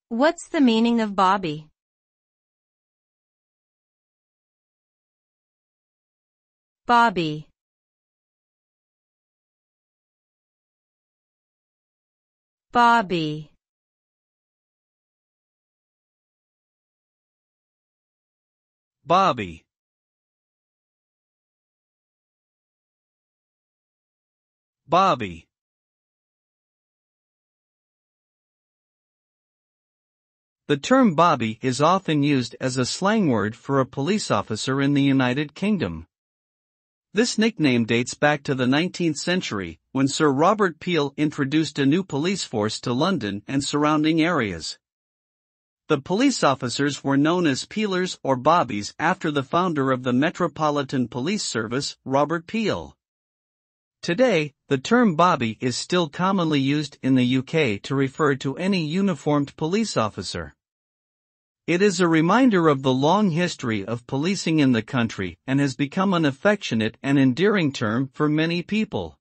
What's the meaning of Bobby? Bobby. Bobby. Bobby. Bobby. The term Bobby is often used as a slang word for a police officer in the United Kingdom. This nickname dates back to the 19th century, when Sir Robert Peel introduced a new police force to London and surrounding areas. The police officers were known as Peelers or Bobbies after the founder of the Metropolitan Police Service, Robert Peel. Today, the term Bobby is still commonly used in the UK to refer to any uniformed police officer. It is a reminder of the long history of policing in the country and has become an affectionate and endearing term for many people.